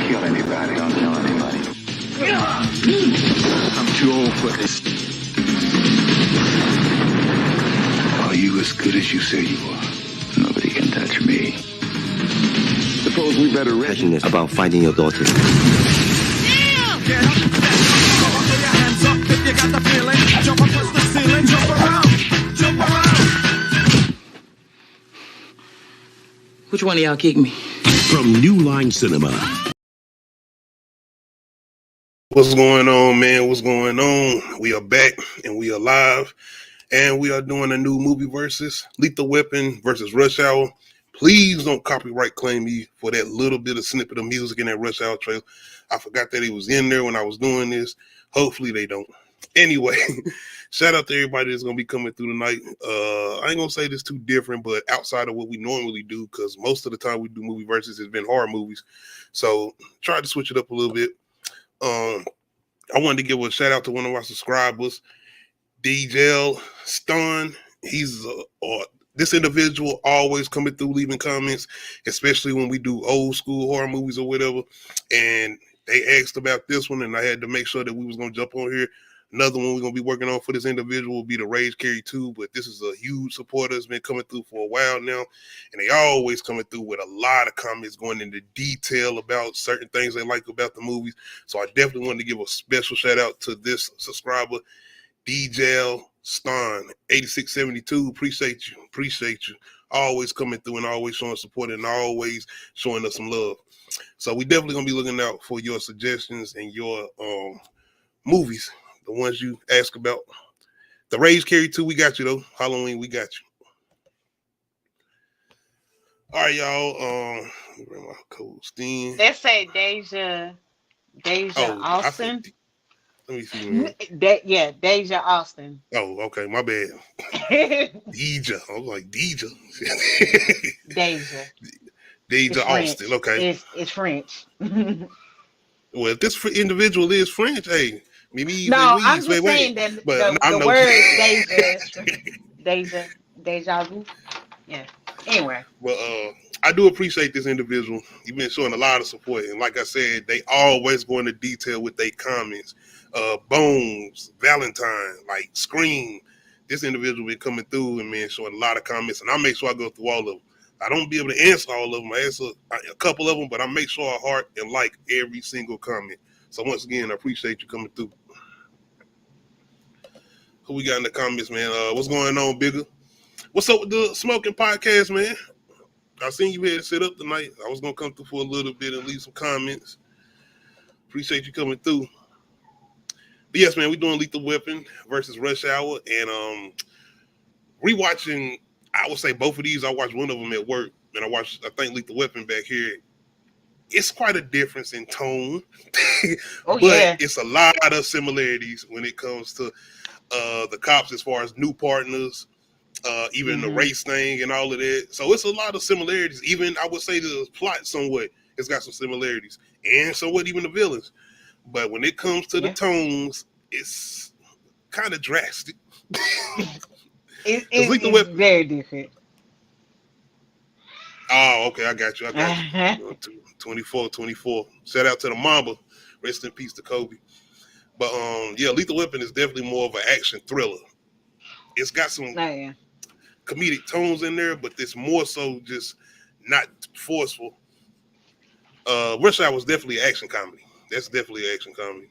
kill anybody. Don't tell anybody. I'm too old for this. Are you as good as you say you are? Nobody can touch me. Suppose we better passionate about finding your daughter. Get up, throw your hands up if you got the feeling. Jump up, touch the ceiling, jump around, jump around. Which one of y'all kicked me? From New Line Cinema. What's going on, man? What's going on? We are back and we are live, and we are doing a new movie versus Lethal Weapon versus Rush Hour. Please don't copyright claim me for that little bit of snippet of music in that Rush Hour trailer. I forgot that it was in there when I was doing this. Hopefully they don't. Anyway, shout out to everybody that's going to be coming through tonight. I ain't going to say this too different, but outside of what we normally do, because most of the time we do movie versus, it's been horror movies. So try to switch it up a little bit. I wanted to give a shout out to one of our subscribers, DJ Stun. He's this individual always coming through, leaving comments, especially when we do old school horror movies or whatever. And they asked about this one, and I had to make sure that we was going to jump on here. Another one we're going to be working on for this individual will be the Rage Carry 2, but this is a huge supporter. It's been coming through for a while now, and they always coming through with a lot of comments going into detail about certain things they like about the movies. So I definitely wanted to give a special shout out to this subscriber, DJ Stein 8672. Appreciate you. Always coming through and always showing support and always showing us some love. So we definitely gonna be looking out for your suggestions and your movies, the ones you ask about. The Rage Carry 2, we got you though. Halloween, we got you. All right, y'all. Let me bring my codes in. Let's say Deja Austin. Let me see. Deja Austin. Oh, okay, my bad. Deja. I was like Deja. Deja Austin. Okay. It's French. Well, if this individual is French, hey, maybe I'm just saying that the word deja vu. Yeah. Anyway. Well, I do appreciate this individual. You've been showing a lot of support, and like I said, they always go into detail with their comments. Bones, Valentine, like Scream. This individual been coming through and man showing a lot of comments, and I make sure I go through all of them. I don't be able to answer all of them. I answer a couple of them, but I make sure I heart and like every single comment. So once again, I appreciate you coming through. Who we got in the comments, man? What's going on, Bigger? What's up with the Smoking Podcast, man? I seen you had set up tonight. I was gonna come through for a little bit and leave some comments. Appreciate you coming through. But yes, man, we're doing Lethal Weapon versus Rush Hour, and rewatching. I would say both of these. I watched one of them at work, and I think Lethal Weapon back here. It's quite a difference in tone, but it's a lot of similarities when it comes to the cops as far as new partners, even the race thing and all of that. So it's a lot of similarities. Even I would say the plot somewhat, it's got some similarities, and somewhat even the villains. But when it comes to the tones, it's kind of drastic. It's very different. Oh, okay, I got you. 24. Shout out to the Mamba. Rest in peace to Kobe. But Lethal Weapon is definitely more of an action thriller. It's got some comedic tones in there, but it's more so just not forceful. Rush Hour was definitely action comedy. That's definitely an action comedy.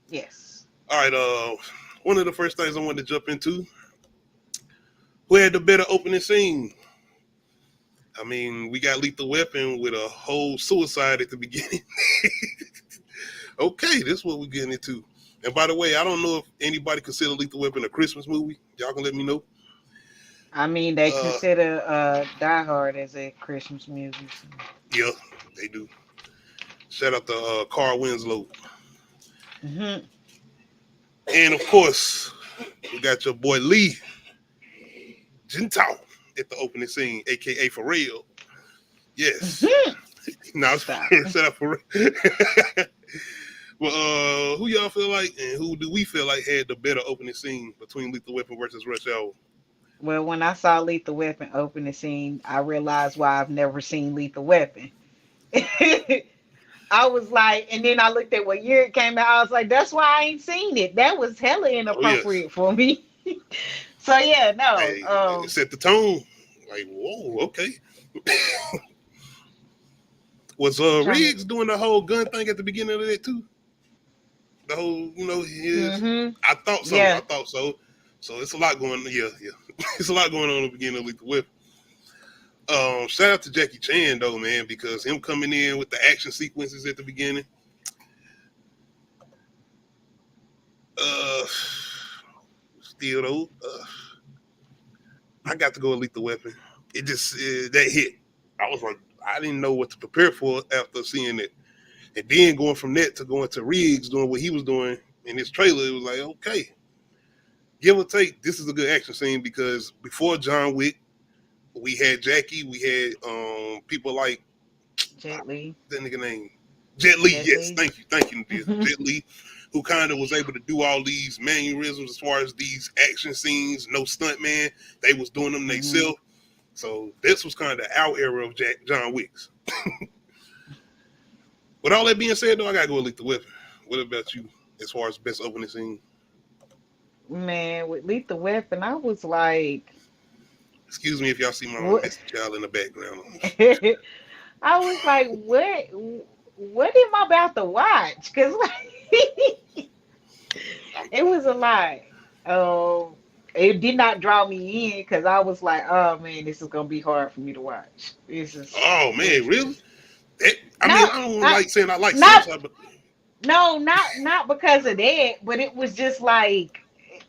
Yes. All right. One of the first things I wanted to jump into. Who had the better opening scene? I mean, we got Lethal Weapon with a whole suicide at the beginning. Okay, this is what we're getting into. And by the way, I don't know if anybody consider Lethal Weapon a Christmas movie. Y'all can let me know. I mean, they consider Die Hard as a Christmas movie. So. Yeah, they do. Shout out to Carl Winslow. Mm-hmm. And of course, we got your boy Lee Jintao at the opening scene, aka For Real. Yes. Now it's set up for real. Well, who y'all feel like, and who do we feel like had the better opening scene between Lethal Weapon versus Rush Hour? Well, when I saw Lethal Weapon opening scene, I realized why I've never seen Lethal Weapon. I was like, and then I looked at what year it came out. I was like, that's why I ain't seen it. That was hella Oh yes. inappropriate for me. So yeah, no. Hey, it set the tone. Like, whoa, okay. Was I'm trying to. Riggs doing the whole gun thing at the beginning of that too? The whole, his. Mm-hmm. I thought so. I Yeah. thought so. So it's a lot going. Yeah, yeah. It's a lot going on at the beginning of Lethal Weapon. Shout out to Jackie Chan though, man, because him coming in with the action sequences at the beginning. Uh, Still though, I got to go with Lethal Weapon. It just that hit. I was like, I didn't know what to prepare for after seeing it, and then going from that to going to Riggs doing what he was doing in his trailer, it was like, okay, give or take, this is a good action scene because before John Wick, we had Jackie, we had people like Jet Li. that nigga name Jet Li. Jet Yes, Li. thank you, Jet Li, who kind of was able to do all these mannerisms as far as these action scenes. No stunt man, they was doing them themselves. So this was kind of our era of John Wick's. With all that being said, though, I gotta go with Lethal Weapon. What about you, as far as best opening scene? Man, with Lethal Weapon, I was like, Excuse me if y'all see my what? messy child in the background. I was like, what am I about to watch? Because like, it was a lot. It did not draw me in because I was like, oh man, this is gonna be hard for me to watch. This is Oh man, really? I no, mean, I don't like saying I like not suicide, but no, not because of that, but it was just like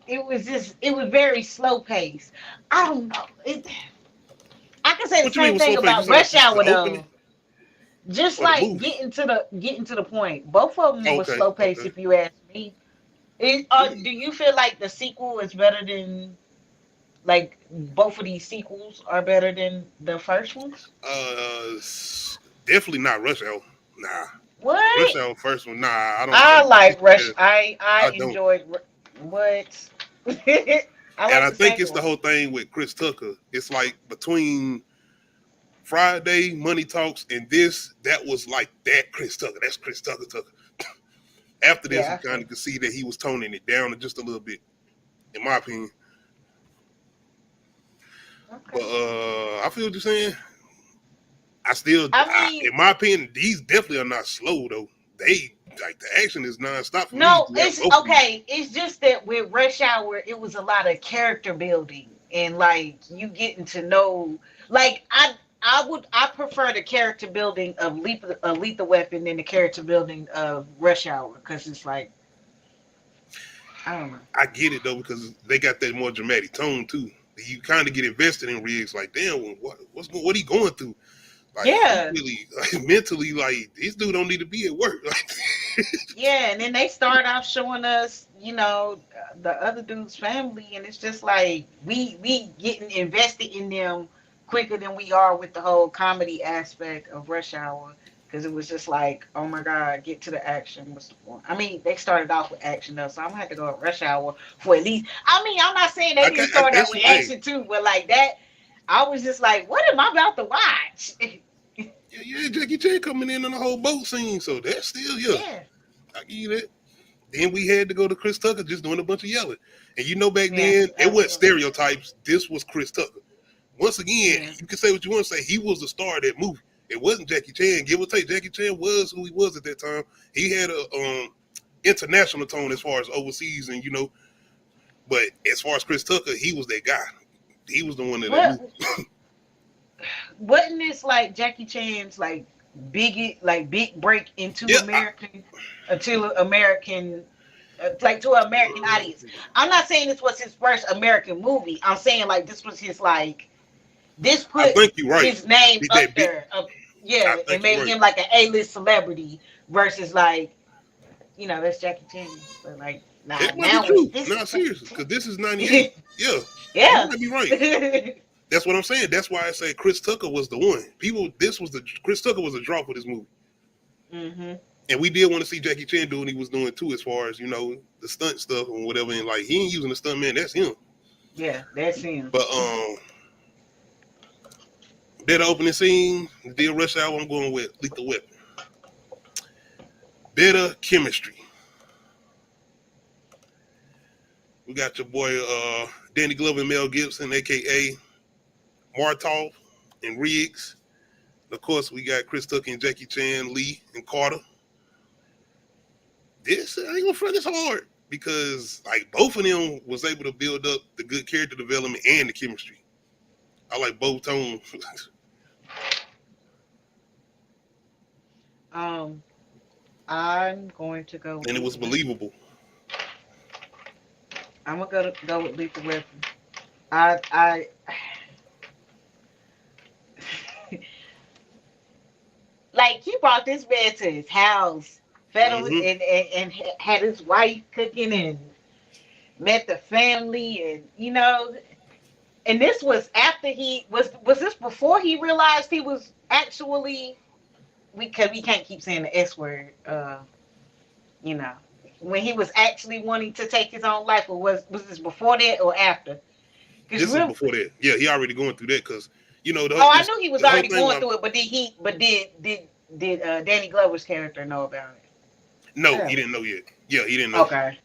it was very slow paced. I don't know. I can say the what you mean same with slow thing pace? You about said like Rush the Hour opening though. Just or the like movie? getting to the point. Both of them were Okay, slow paced, okay. if you ask me. Do you feel like the sequel is better than like both of these sequels are better than the first ones? Definitely not Rush Hour. Nah, Rush What? Hour first one. Nah, I don't I think like it's Rush. better. I I don't. enjoyed what? I And like I the think second it's the one. whole thing with Chris Tucker. It's like between Friday, Money Talks, and this, that was like that Chris Tucker. That's Chris Tucker Tucker. After this, Yeah, you I kind feel of could see that he was toning it down just a little bit, in my opinion. But okay. I feel what you're saying. I mean, In my opinion, these definitely are not slow though. They like the action is nonstop for me no, throughout it's both of these. okay. It's just that with Rush Hour, it was a lot of character building and like you getting to know. Like I prefer the character building of Lethal Weapon than the character building of Rush Hour because it's like I don't know. I get it though because they got that more dramatic tone too. You kind of get invested in Riggs, like damn, what he going through? Like he Yeah, really like, mentally, like this dude don't need to be at work. Like, yeah, and then they start off showing us, the other dude's family, and it's just like we getting invested in them quicker than we are with the whole comedy aspect of Rush Hour, because it was just like, oh my God, get to the action. What's the point? I mean, they started off with action though, so I'm gonna have to go with Rush Hour for at least. I mean, I'm not saying they didn't start out that's with hey, action too, but like that, I was just like, what am I about to watch? yeah, Jackie Chan coming in on the whole boat scene, so that's still yeah. Yeah, I give you that. Then we had to go to Chris Tucker just doing a bunch of yelling. And back yes, then, it wasn't absolutely, stereotypes. This was Chris Tucker. Once again, yeah. you can say what you want to say. He was the star of that movie. It wasn't Jackie Chan. Give or take, Jackie Chan was who he was at that time. He had a international tone as far as overseas, and but as far as Chris Tucker, he was that guy. He was the one of that What movie. wasn't this like Jackie Chan's big break Yeah, to American like to an American audience? I'm not saying this was his first American movie. I'm saying like this was his like this I put think you're right. his name Did up that big? there. I Yeah, and think you're made right. him like an A-list celebrity versus like that's Jackie Chan. But like nah, That might be now it's true. this is Not Jackie seriously, because this is '98. Chan. Yeah, you Yeah. might be right. That's what I'm saying. That's why I say Chris Tucker was the one. Chris Tucker was a draw for this movie, Mhm. and we did want to see Jackie Chan do what he was doing too, as far as the stunt stuff and whatever. And like he ain't using the stunt man, that's him. Yeah, that's him. But that opening scene, the Rush Hour, I'm going with Lethal Weapon. Better chemistry. We got your boy Danny Glover and Mel Gibson, aka Martov and Riggs. Of course, we got Chris Tucker and Jackie Chan, Lee and Carter. This I ain't gonna front this hard because like both of them was able to build up the good character development and the chemistry. I like both tones. Um, I'm going to go with And it was Lethal Weapon. believable. I'm gonna go with Lethal Weapon. I like he brought this man to his house, fed him Hmm. and had his wife cooking and met the family and and this was after he was this before he realized he was actually because we can't keep saying the S word, you know, when he was actually wanting to take his own life, or was this before that or after? Because This is before that. Yeah, he already going through that because oh, I knew he was the whole already thing. going through it, but did Danny Glover's character know about it? No, Yeah. he didn't know yet. Yeah, he didn't know. Okay.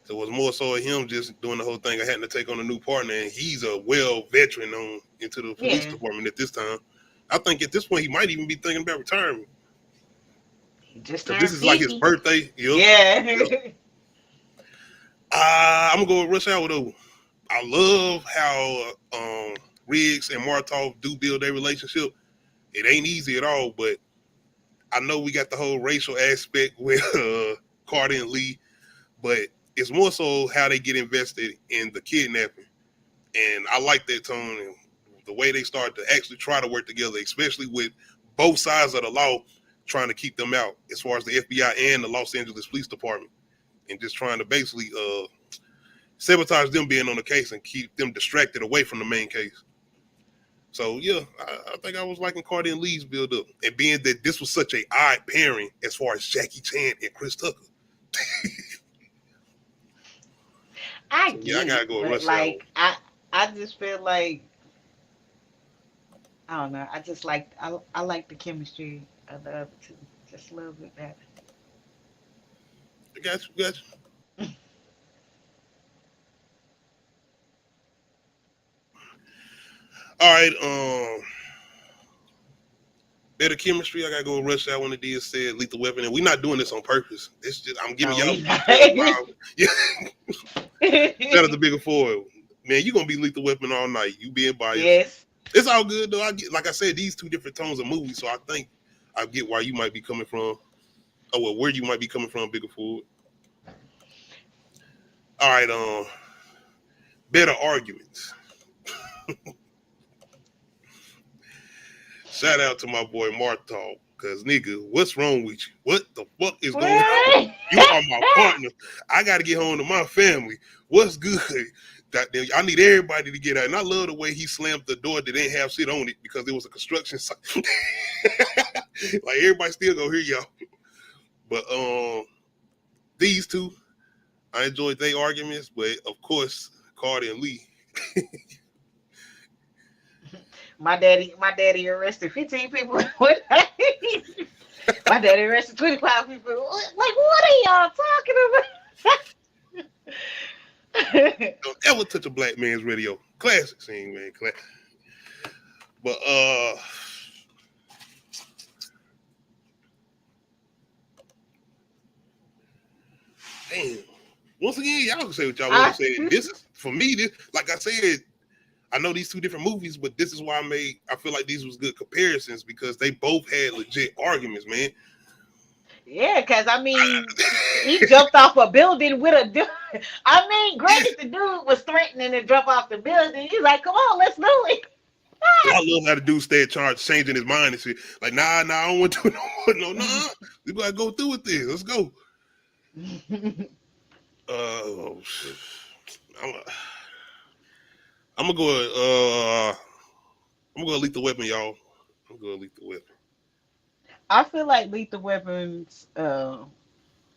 So it was more so him just doing the whole thing. I had to take on a new partner, and he's a well veteran on into the police Yeah. department at this time. I think at this point he might even be thinking about retirement He just because this turned is like his 50. birthday. Yep. Yeah. Yep. I'm gonna go with Rush Hour though. I love how Riggs and Martov do build their relationship. It ain't easy at all, but I know we got the whole racial aspect with Carter and Lee, but it's more so how they get invested in the kidnapping. And I like that tone and the way they start to actually try to work together, especially with both sides of the law trying to keep them out, as far as the FBI and the Los Angeles Police Department, and just trying to basically sabotage them being on the case and keep them distracted away from the main case. So yeah, I think I was liking Cardi and Lee's build up, and being that this was such a odd pairing as far as Jackie Chan and Chris Tucker. I So yeah, I get gotta it, go with but Rush Hour. like I just feel like I don't know. I just like I like the chemistry of the other two just a little bit better. I got you. All right, better chemistry. I gotta go with Rush Hour when the D said Lethal Weapon, and we're not doing this on purpose. It's just I'm giving No, y'all we not. yeah. Shout out to Bigger Four. Man, you gonna be Lethal Weapon all night. You being biased. Yes. It's all good though. I get, like I said, these two different tones of movies, so I think I get why you might be coming from. Oh well, where you might be coming from, Bigger Four. All right, better arguments. Shout out to my boy Martov. Cause nigga, what's wrong with you? What the fuck is going on? What? You are my partner. I gotta get home to my family. What's good? Goddamn, I need everybody to get out. And I love the way he slammed the door that didn't have shit on it because it was a construction site. Like everybody still go hear y'all. But these two, I enjoyed their arguments, but of course, Cardi and Lee. My daddy arrested 15 people. What? My daddy arrested 25 people. Like, what are y'all talking about? Don't ever touch a black man's radio. Classic scene, man. Classic. But damn. Once again, y'all can say what y'all want to say. This is for me. This, like I said, I know these two different movies, but this is why I feel like these was good comparisons because they both had legit arguments, man. Yeah, because I mean, he jumped off a building with a dude. I mean, granted, the dude was threatening to jump off the building. He's like, "Come on, let's do it." I love how the dude stayed charged, changing his mind and shit. Like, nah, I don't want to do it no more. No, nah. We gotta go through with this. Let's go. Uh, I'm, I'm gonna go. I'm gonna Lethal Weapon, y'all. I'm gonna Lethal Weapon. I feel like Lethal Weapons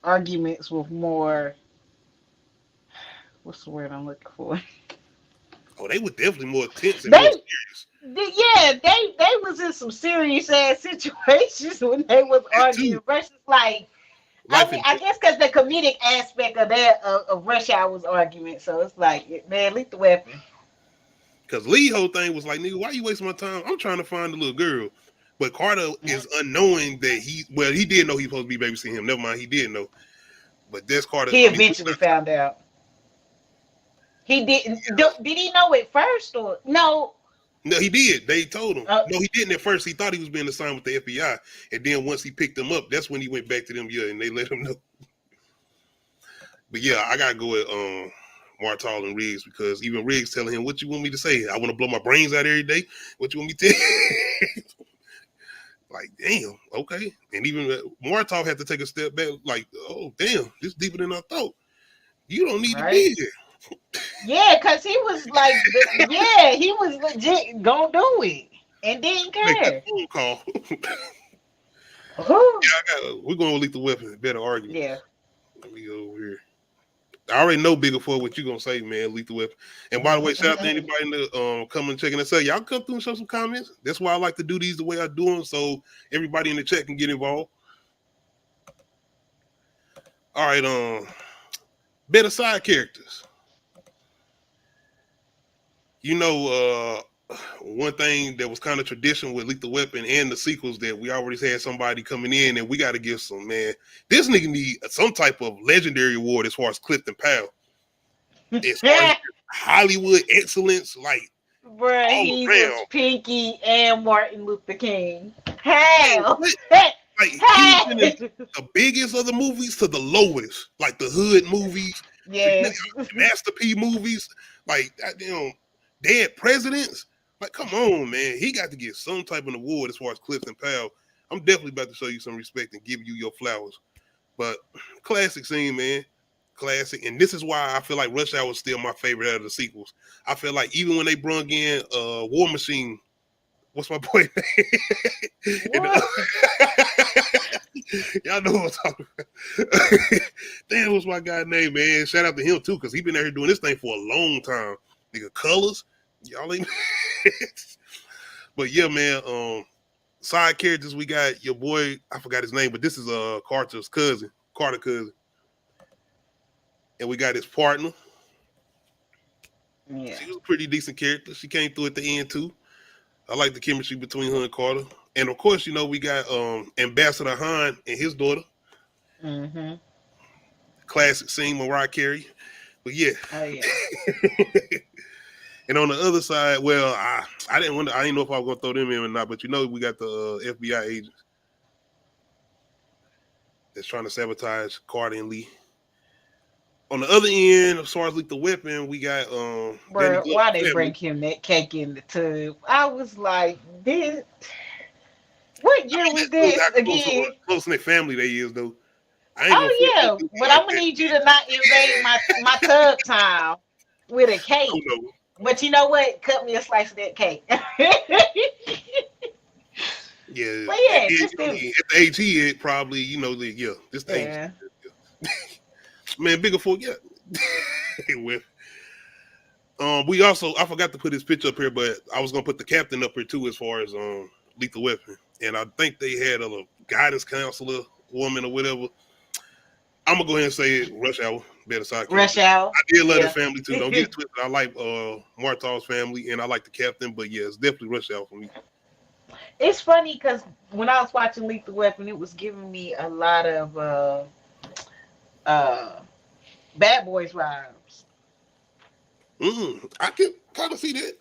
arguments with more. What's the word I'm looking for? Oh, they were definitely more tense and more They, serious. yeah, they was in some serious ass situations when they was That arguing too. versus like I Life mean and I death. guess because the comedic aspect of that of Rush Hour's argument, so it's like man, Lethal Weapon. Because Lee whole thing was like, nigga, why you wasting my time? I'm trying to find the little girl. But Carter is unknowing that he did know he was supposed to be babysitting him. Never mind, he did know. But that's Carter. He I mean, eventually found out. He didn't. Did he know it first or no? no, he did. They told him. Uh, No, he didn't at first. He thought he was being assigned with the FBI. And then once he picked them up, that's when he went back to them, and they let him know. But yeah, I gotta go with Martall and Riggs because even Riggs telling him, what you want me to say? I want to blow my brains out every day. What you want me to tell you? Like, damn, okay. And even Martov had to take a step back, like, oh, damn, this deeper than I thought. You don't need to right. be here. Yeah, cause he was like, yeah, he was legit gonna do it and didn't Make that care. phone call. Whew. We're going to Lethal Weapon. Better argument. Yeah. Let me go over here. I already know bigger for what you gonna say, man. Lethal Weapon. And by the way, shout out to anybody in the coming and checking us out. Y'all come through and show some comments. That's why I like to do these the way I do them, so everybody in the chat can get involved. All right, better side characters. You know, one thing that was kind of tradition with Lethal Weapon and the sequels that we already had somebody coming in, and we got to give some, man. This nigga need some type of legendary award as far as Clifton Powell. As far as Hollywood excellence, like Bruh, all he was around. Pinky and Martin Luther King. How? Like he's been in the biggest of the movies to the lowest, like the hood movies, Yes. the Master P movies, like Dead Presidents. Like, come on, man. He got to get some type of award as far as Clifton Powell. I'm definitely about to show you some respect and give you your flowers. But classic scene, man. Classic. And this is why I feel like Rush Hour is still my favorite out of the sequels. I feel like even when they brung in War Machine, what's my boy name? Y'all know what I'm talking about. Damn, what's my guy's name, man? Shout out to him too, because he been out here doing this thing for a long time. Nigga, Colors. Y'all ain't. But yeah, man. Side characters, we got your boy. I forgot his name, but this is Carter's cousin, Carter cousin, and we got his partner. Yeah. She was a pretty decent character. She came through at the end too. I like the chemistry between her and Carter, and of course, you know, we got Ambassador Han and his daughter. Mm-hmm. Classic scene, Mariah Carey. But yeah. Oh yeah. And on the other side, well, I didn't know if I was gonna throw them in or not, but you know, we got the FBI agents that's trying to sabotage Carter and Lee. On the other end, as far as Lethal Weapon, we got Bro, why they bring him that cake in the tub? I was like, this. What year was this again? Close knit family they is though. I ain't Oh yeah, but I'm gonna need you to not invade my tub time with a cake. No. But you know what? Cut me a slice of that cake. Yeah, but yeah, just at the age he is, probably, you know, this thing. yeah. Man, bigger for yeah. With we also, I forgot to put his picture up here, but I was gonna put the captain up here too as far as Lethal Weapon, and I think they had a guidance counselor woman or whatever. I'm gonna go ahead and say it. Rush Hour, better side. Rush Hour. I did love the family too. Don't get it twisted. I like Martha's family, and I like the captain, but yeah, it's definitely Rush Hour for me. It's funny because when I was watching Lethal Weapon, it was giving me a lot of Bad Boys vibes. I can kind of see that.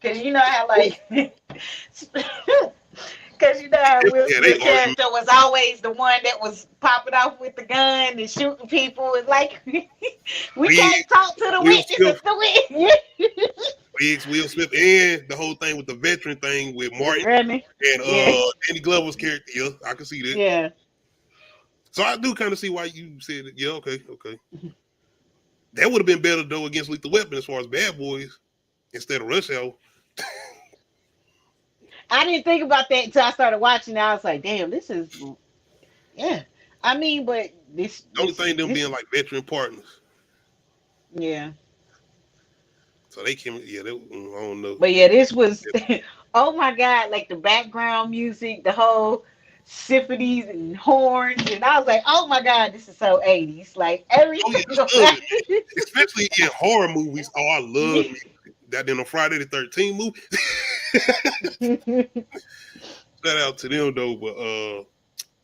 Cause you know how like, cause you know how Will Smith's character was always the one that was popping off with the gun and shooting people, and like we can't talk to the witnesses. Will Smith, and the whole thing with the veteran thing with Martin and Danny Glover's character. Yeah, I can see that. Yeah. So I do kind of see why you said it. Yeah, okay. That would have been better though against Lethal Weapon as far as Bad Boys instead of Rush Hour. I didn't think about that until I started watching. I was like, damn, this is, yeah. I mean, but this. The only thing them being like veteran partners. Yeah. So they came, yeah, I don't know. But yeah, this was oh my god, like the background music, the whole symphonies and horns, and I was like, oh my god, this is so 80s. Like every Oh yeah, single I love it, man. Especially in horror movies. Oh, I love me. That in a Friday the 13th movie. Shout out to them though, but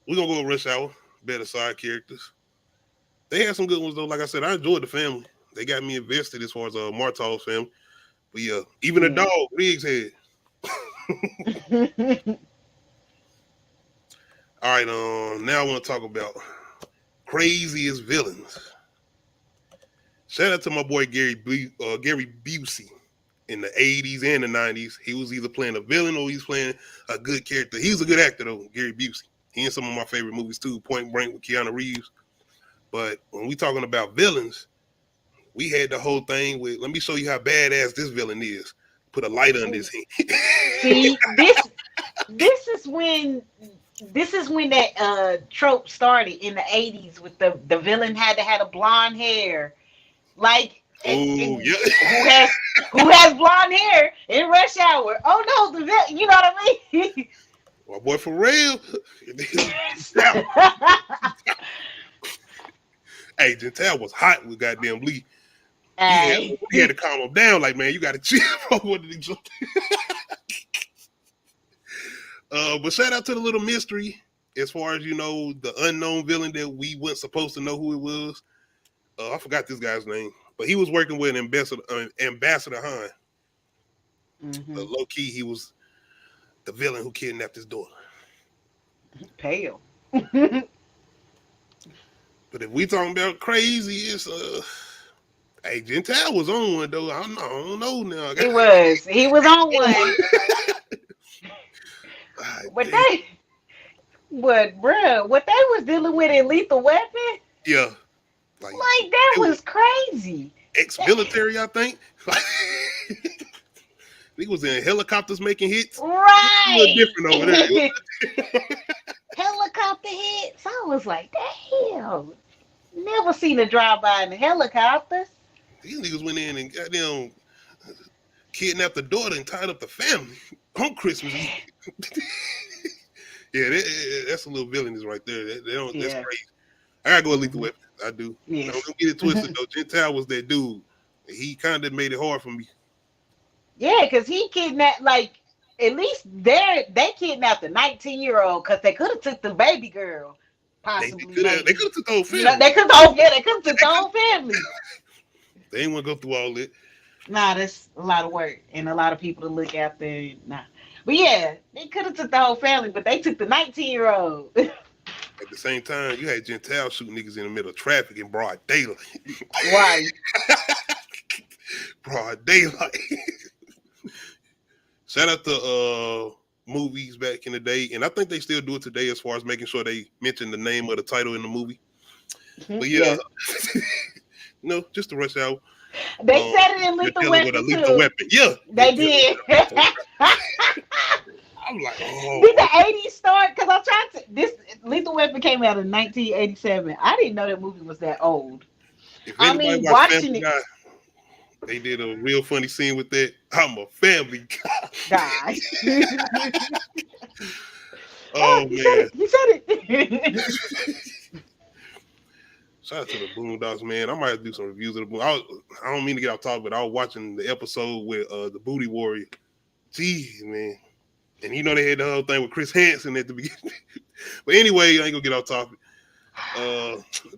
we're gonna go with Rush Hour, better side characters. They had some good ones though. Like I said, I enjoyed the family. They got me invested as far as Martell's family. But yeah, even the dog, Riggs had. All right, now I want to talk about craziest villains. Shout out to my boy Gary Busey in the 80s and the 90s. He was either playing a villain or he's playing a good character. He was a good actor though, Gary Busey. He in some of my favorite movies too, Point Blank with Keanu Reeves. But when we talking about villains, we had the whole thing with, let me show you how badass this villain is. Put a light under his head. See, this is when that trope started in the 80s with the villain had to have a blonde hair. Like Oh yeah. who has blonde hair in Rush Hour? Oh no, the villain, you know what I mean? My boy for real. Hey, Gentile was hot with goddamn Lee. He had to calm him down. Like, man, you got to chill. But shout out to the little mystery. As far as, you know, the unknown villain that we weren't supposed to know who it was. I forgot this guy's name. But he was working with Ambassador Han. Mm-hmm. Low key, he was the villain who kidnapped his daughter. Pale. But if we talking about crazy, it's hey, Gentile was on one though. I don't know now. He was on one. What they was dealing with in Lethal Weapon? Yeah. Like that was crazy. Ex-military, I think. He was in helicopters making hits. Right. Different over there. Helicopter hits. I was like, damn. Never seen a drive-by in a helicopter. These niggas went in and goddamn kidnapped the daughter and tied up the family on Christmas Eve. Yeah, that's a little villainous right there. That's crazy. I gotta go with Lethal Weapon. I do. Yes. Don't get it twisted though. Gentile was that dude. He kind of made it hard for me. Yeah, because he kidnapped, like, at least they kidnapped the 19-year-old because they could have took the baby girl. Possibly. They could have took the whole family. They could have took the whole family. They ain't want to go through all that. Nah, that's a lot of work and a lot of people to look after. Nah. But yeah, they could have took the whole family, but they took the 19-year-old. At the same time, you had Gentile shooting niggas in the middle of traffic in broad daylight. Right. Broad daylight. Shout out to movies back in the day, and I think they still do it today as far as making sure they mention the name of the title in the movie. Mm-hmm. But yeah. No, just the Rush Hour. They said it in Lethal Weapon too. Lethal Weapon. Yeah. They did. I'm like, oh. Did the 80s start? Because I'm trying to. This Lethal Weapon came out in 1987. I didn't know that movie was that old. I mean, watching it. Guy, they did a real funny scene with that. I'm a family guy. Oh, man. You said it. Shout out to the Boondocks, man. I might have to do some reviews of the Boondocks. I don't mean to get off topic, but I was watching the episode with the Booty Warrior. Jeez, man. And you know they had the whole thing with Chris Hansen at the beginning. But anyway, I ain't gonna get off topic.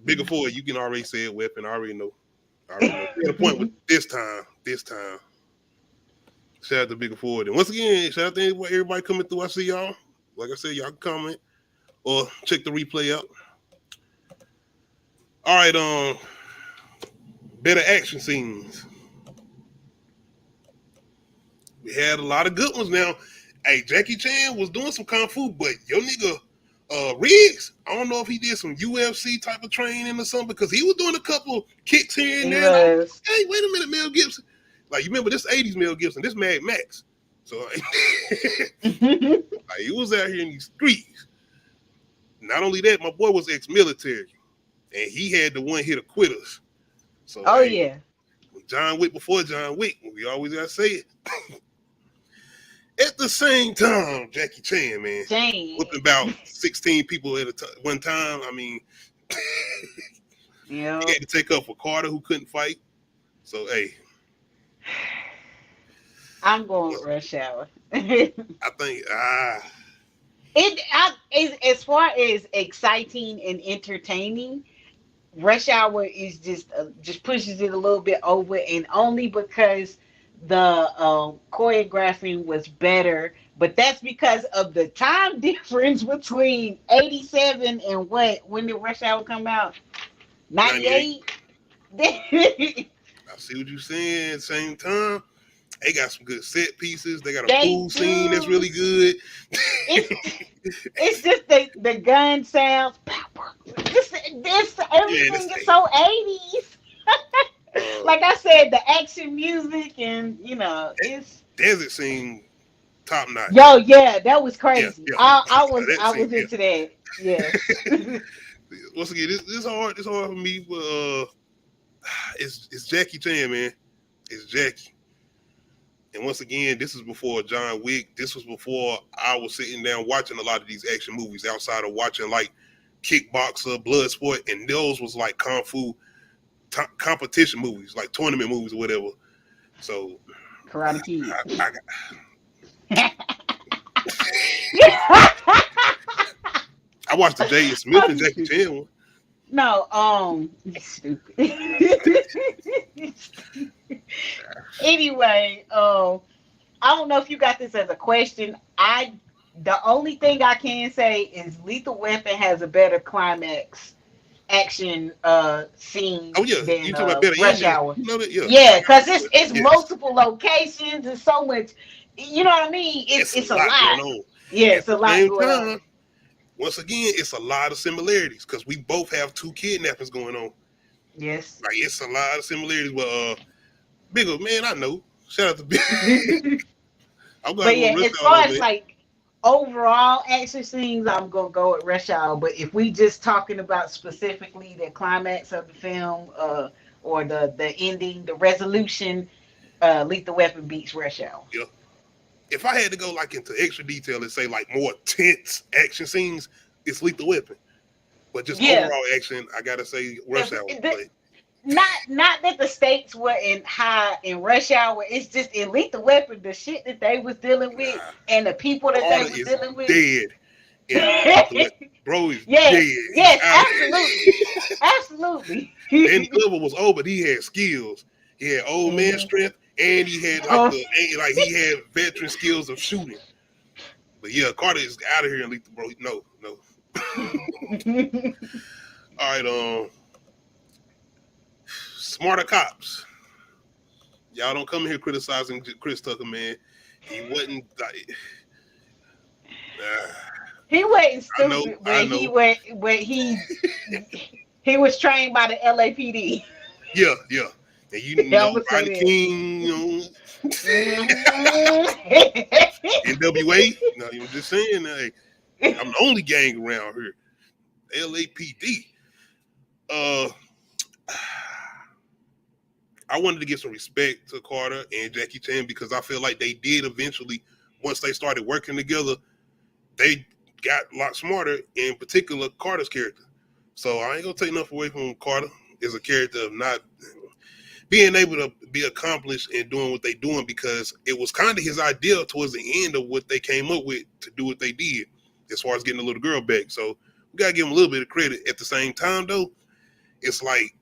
Bigger Four, you can already say it, Weapon. I already know. The point with this time. Shout out to Bigger Four. And once again, shout out to everybody coming through. I see y'all. Like I said, y'all can comment or check the replay out. All right, better action scenes. We had a lot of good ones now. Hey, Jackie Chan was doing some kung fu, but your nigga Riggs, I don't know if he did some UFC type of training or something, because he was doing a couple kicks here and there. Like, hey, wait a minute, Mel Gibson. Like, you remember this 80s Mel Gibson, this Mad Max. So like, he was out here in these streets. Not only that, my boy was ex-military. And he had the one hit of quitters. So yeah. John Wick before John Wick. We always gotta say it. At the same time, Jackie Chan, man, Jane. whipping about 16 people at one time. I mean, he Yep. had to take up for Carter, who couldn't fight. So, hey, I'm going with Rush Hour. I think As far as exciting and entertaining, Rush Hour is just pushes it a little bit over, and only because the choreographing was better. But that's because of the time difference between '87 and when did Rush Hour come out? 98. '98. I see what you're saying. Same time, they got some good set pieces. They got a They pool scene that's do. really good. It's just the gun sounds. This everything is so 80s. Like I said, the action music and it's Desert scene top notch. yo, yeah, that was crazy. Yeah. I was That I scene, was into that. Yes. Once again, this hard. It's hard for me, but it's Jackie Chan, man. It's Jackie. And once again, this is before John Wick. This was before I was sitting down watching a lot of these action movies outside of watching like Kickboxer, Bloodsport, and those was like kung fu competition movies, like tournament movies or whatever. So Karate Kid. I watched the J. Smith and Jackie Chan one. No, stupid. Anyway, I don't know if you got this as a question. The only thing I can say is Lethal Weapon has a better climax action scene Oh yeah, than you talking about better Rush ending? Hour. You know that? Yeah. Yeah, because it's Yes. multiple locations and so much. You know what I mean? It's a lot going on. Yeah, it's At a the lot same going time, on. once again, it's a lot of similarities because we both have 2 kidnappings going on. Yes. Like it's a lot of similarities. But Bigger man, I know. Shout out to Big. I'm But gonna yeah, go as far as like overall action scenes, I'm gonna go with Rush Hour. But if we just talking about specifically the climax of the film, or the ending, the resolution, Lethal Weapon beats Rush Hour. Yeah. If I had to go like into extra detail and say like more tense action scenes, it's Lethal Weapon. But just Yeah. overall action, I gotta say Rush Hour. Not that the stakes weren't high in Rush Hour. It's just in Lethal Weapon, the shit that they was dealing with and the people that Carter they was is dealing with. dead. And bro is Yes, dead. yes, absolutely. And Glover was old, but he had skills. He had old man strength, and he had he had veteran skills of shooting. But yeah, Carter is out of here and Lethal, bro. No. All right, Smarter Cops. Y'all don't come here criticizing Chris Tucker, man. He wasn't like. He wasn't stupid when he was trained by the LAPD. Yeah. And you know, Rodney King, NWA. No, you were just saying, hey, I'm the only gang around here. LAPD. I wanted to give some respect to Carter and Jackie Chan because I feel like they did eventually, once they started working together, they got a lot smarter, in particular Carter's character. So I ain't gonna take enough away from Carter as a character of not being able to be accomplished in doing what they doing, because it was kind of his idea towards the end of what they came up with to do what they did as far as getting the little girl back. So we gotta give him a little bit of credit. At the same time though, it's like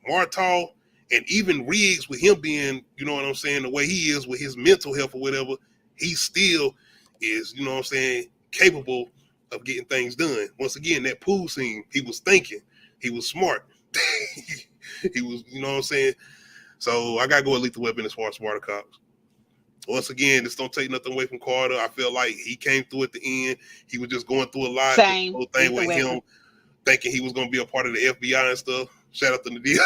Martall and even Riggs, with him being, you know what I'm saying, the way he is with his mental health or whatever, he still is, you know what I'm saying, capable of getting things done. Once again, that pool scene, he was thinking, he was smart. He was, you know what I'm saying? So I gotta go with Lethal Weapon as far as Smarter Cops. Once again, this don't take nothing away from Carter. I feel like he came through at the end. He was just going through a lot. Same. The whole thing with him thinking he was gonna be a part of the FBI and stuff. Shout out to Nadia.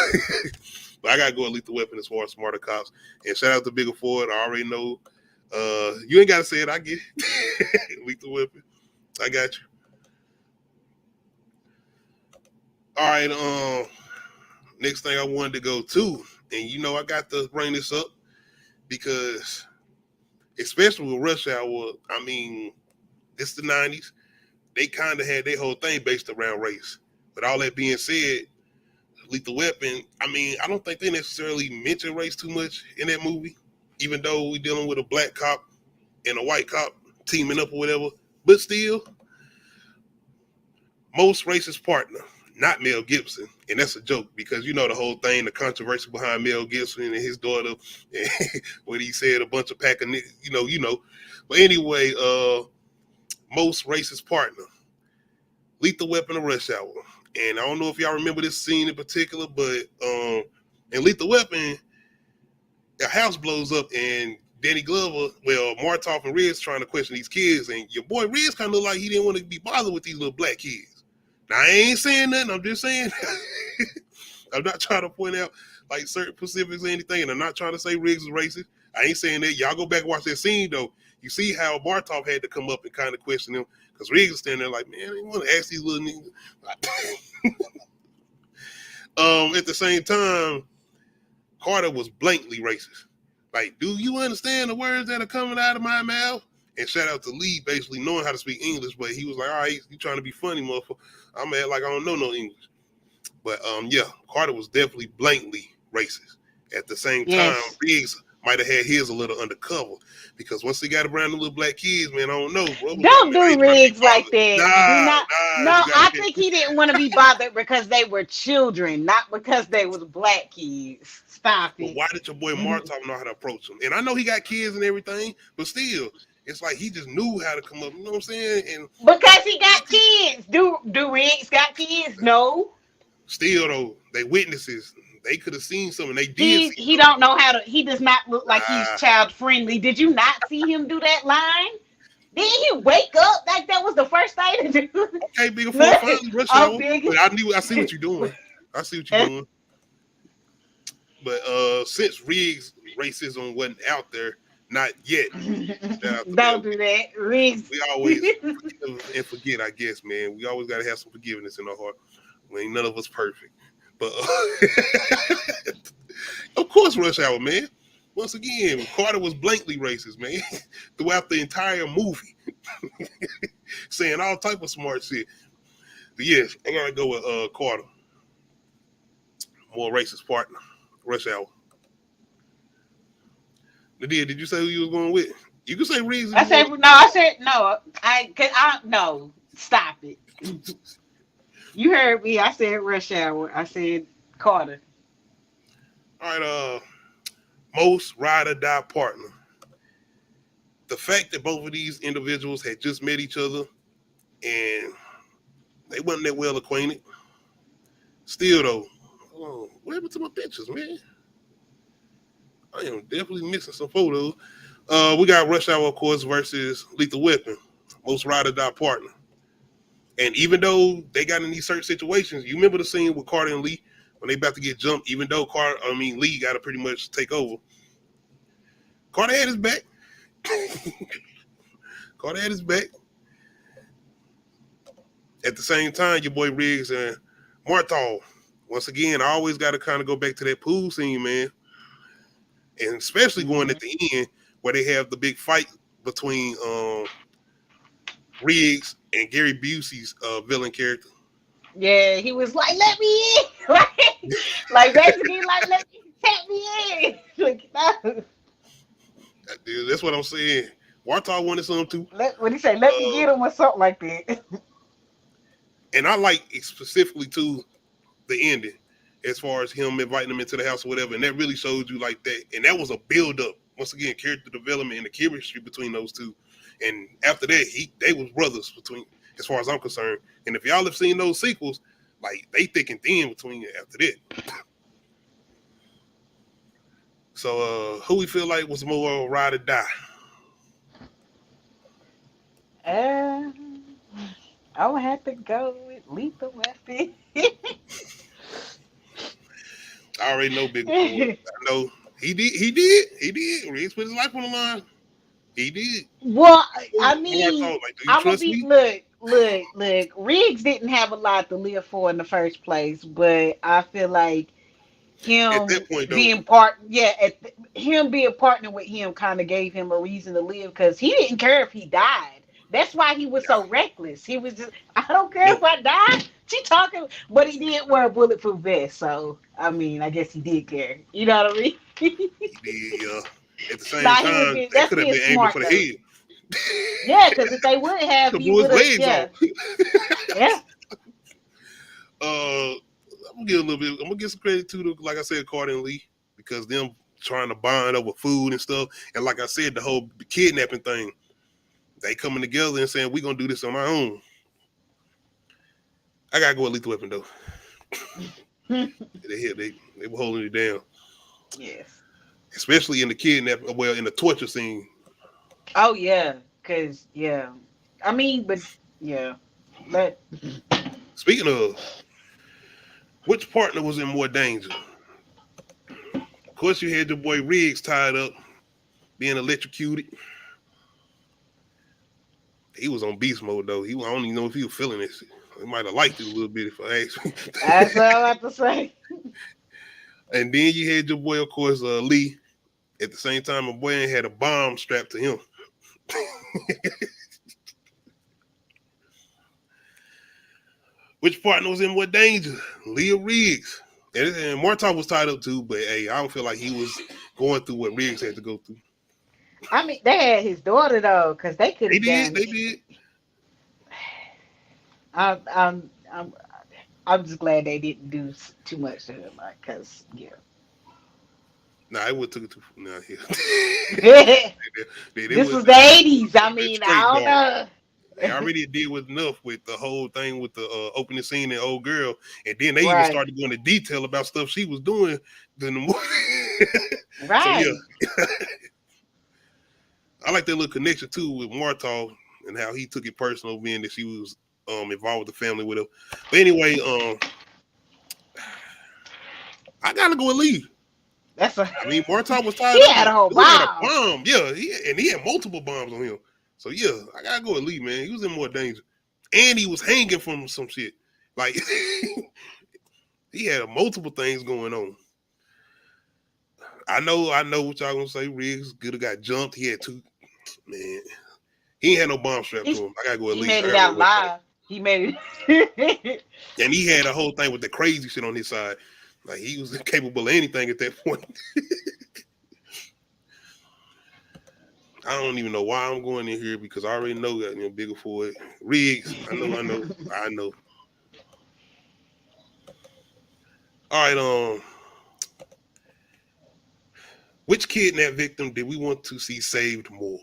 But I gotta go with Lethal Weapon as far as Smarter Cops. And shout out to Bigger Ford. I already know. You ain't gotta say it. I get it. Lethal Weapon. I got you. All right. next thing I wanted to go to, and I got to bring this up because, especially with Rush Hour, I mean, it's the 90s. They kind of had their whole thing based around race. But all that being said, Lethal Weapon, I mean, I don't think they necessarily mention race too much in that movie, even though we're dealing with a black cop and a white cop teaming up or whatever. But still, most racist partner, not Mel Gibson. And that's a joke because the whole thing, the controversy behind Mel Gibson and his daughter, when he said a bunch of pack of niggas, But anyway, most racist partner, Lethal Weapon and Rush Hour. And I don't know if y'all remember this scene in particular, but in Lethal Weapon, a house blows up and Danny Glover, Martov and Riggs trying to question these kids, and your boy Riggs kind of looked like he didn't want to be bothered with these little black kids. Now, I ain't saying nothing. I'm just saying, I'm not trying to point out like certain specifics or anything, and I'm not trying to say Riggs is racist. I ain't saying that. Y'all go back and watch that scene, though. You see how Martov had to come up and kind of question him, because Riggs was standing there like, man, I didn't want to ask these little niggas. At the same time, Carter was blatantly racist. Like, do you understand the words that are coming out of my mouth? And shout out to Lee, basically knowing how to speak English, but he was like, all right, you trying to be funny, motherfucker. I'm at like I don't know no English. But yeah, Carter was definitely blatantly racist. At the same time, Riggs might have had his a little undercover, because once he got around the little black kids, man, I don't know, bro. Don't do Riggs like that. Nah, no, I think he didn't want to be bothered because they were children, not because they was black kids. Stop it. But why did your boy Martov know how to approach him? And I know he got kids and everything, but still, it's like he just knew how to come up. You know what I'm saying? And because he got kids. Do Riggs got kids? No. Still though, they witnesses. They could have seen something. They did. He don't know how to. He does not look like he's child friendly. Did you not see him do that line? Didn't he wake up like that was the first thing to do? Okay, big for finally rush hour. But I see what you're doing. I see what you're doing. But since Riggs racism wasn't out there, not yet. Don't do that, Riggs. We always forgive and forget, I guess, man. We always got to have some forgiveness in our heart. We ain't none of us perfect. But of course, Rush Hour, man. Once again, Carter was blatantly racist, man, throughout the entire movie, saying all type of smart shit. But yes, I gotta go with Carter, more racist partner, Rush Hour. Nadia, did you say who you was going with? You can say Riggs. I said no. No. Stop it. You heard me. I said Rush Hour. I said Carter. All right, most ride or die partner. The fact that both of these individuals had just met each other and they wasn't that well acquainted. Still though, what happened to my pictures, man? I am definitely missing some photos. We got Rush Hour, of course, versus Lethal Weapon, most ride or die partner. And even though they got in these certain situations, you remember the scene with Carter and Lee when they about to get jumped, even though Lee got to pretty much take over. Carter had his back. Carter had his back. At the same time, your boy Riggs and Martov, once again, I always got to kind of go back to that pool scene, man. And especially going at the end where they have the big fight between Riggs and Gary Busey's villain character. Yeah, he was like, "Let me in," like basically, like, "Let me in." Like, no. Dude, that's what I'm saying. Martov wanted something too. What he say? Let me get him or something like that. And I like specifically too the ending, as far as him inviting them into the house or whatever, and that really showed you like that. And that was a build up. Once again, character development and the chemistry between those two. And after that, they was brothers between, as far as I'm concerned. And if y'all have seen those sequels, like they thick and thin between it after that. So who we feel like was more ride or die? I would have to go with Lethal Weapon. I already know Big Boy. I know he did. Riggs put his life on the line. He did. Well, I mean, I'm gonna be look. Riggs didn't have a lot to live for in the first place, but I feel like At him that point, though, being him being partner with him kind of gave him a reason to live because he didn't care if he died. That's why he was so reckless. He was just, I don't care no, if I die. She talking, but he did wear a bulletproof vest. So I mean, I guess he did care. You know what I mean? he did. At the same Nah, he was time, being, they that's could have being been aiming smart for the though. head. Yeah, because if they would have, Could he blew his would have. legs Yeah, off. yeah. I'm gonna give a little bit. I'm gonna give some credit to the, like I said, Carter and Lee, because them trying to bond over food and stuff, and like I said, the whole kidnapping thing, they coming together and saying we gonna do this on our own. I gotta go with Lethal Weapon though. They were holding it down, Yes. especially in the kidnapping. Well, in the torture scene. Oh yeah, because yeah, I mean, but yeah, but Speaking of, which partner was in more danger? Of course, you had your boy Riggs tied up, being electrocuted. He was on beast mode though. I don't even know if he was feeling this. He might have liked it a little bit if I asked. that's what I'm about to say. And then you had your boy, of course, Lee. At the same time, my boy had a bomb strapped to him. Which partner was in more danger? Lee or Riggs? And Martov was tied up too, but hey, I don't feel like he was going through what Riggs had to go through. I mean, they had his daughter though, because they could They have did, done. they did. I'm just glad they didn't do too much to him, like, cause yeah. Nah, it would took it too. Nah, yeah. they This would was the '80s. I mean, I straight don't dark. know. They already did with enough with the whole thing with the opening scene and old girl, and then they even Right, started going into detail about stuff she was doing during the movie. So yeah, right. I like that little connection too with Martov and how he took it personal, being that she was involved with the family with him. But anyway, I gotta go with Lee. That's a. I mean, Martov was tied He up, had but a whole dude had a bomb. bomb. Yeah, he had multiple bombs on him. So yeah, I gotta go with Lee, man. He was in more danger, and he was hanging from some shit. Like he had multiple things going on. I know what y'all gonna say. Riggs could have got jumped. He had two. Man, he ain't had no bomb strapped to He, him. I gotta go with he Lee. made I it gotta go out with Martov. live. He made it. And he had a whole thing with the crazy shit on his side. Like he was capable of anything at that point. I don't even know why I'm going in here because I already know that bigger for it. Riggs, I know. All right, which kidnap victim did we want to see saved more?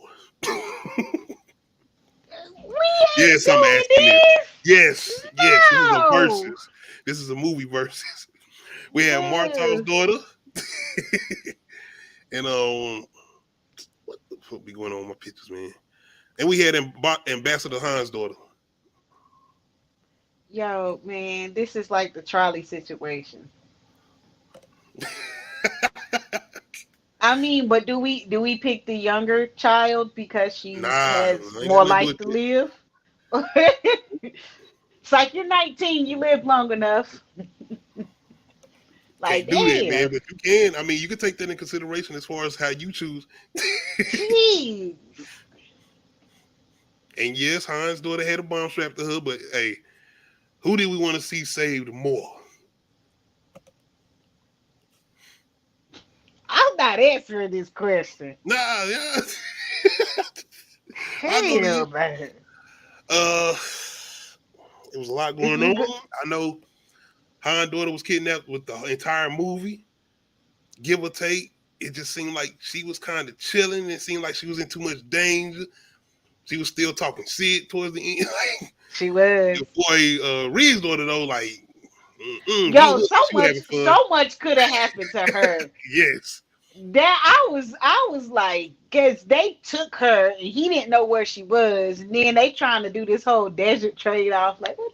We ain't Yes, I'm doing asking this. this. Yes. This is a No. versus. This is a movie versus. We have Martov's Yes. daughter, and what the fuck be going on with my pictures, man? And we had Ambassador Han's daughter. Yo, man, this is like the Charlie situation. I mean, but do we pick the younger child because Nah, she I has ain't got more nothing to do life with to that. live? It's like you're 19, you live long enough. Like, Can't do that, man. damn, But you can. I mean, you can take that in consideration as far as how you choose. jeez. And yes, Han's daughter had a bomb strapped to her, but hey, who did we want to see saved more? I'm not answering this question. Nah, yeah. I'll go to you. Hell, man. Uh, it was a lot If going you on. could, I know Han's daughter was kidnapped with the entire movie, give or take. It just seemed like she was kind of chilling. It seemed like she was in too much danger. She was still talking shit towards the end. Like, she was. your boy Reed's daughter though, like, Yo, she was having fun. so much could have happened to her. Yes. That I was like, cause they took her and he didn't know where she was, and then they trying to do this whole desert trade off. Like, what?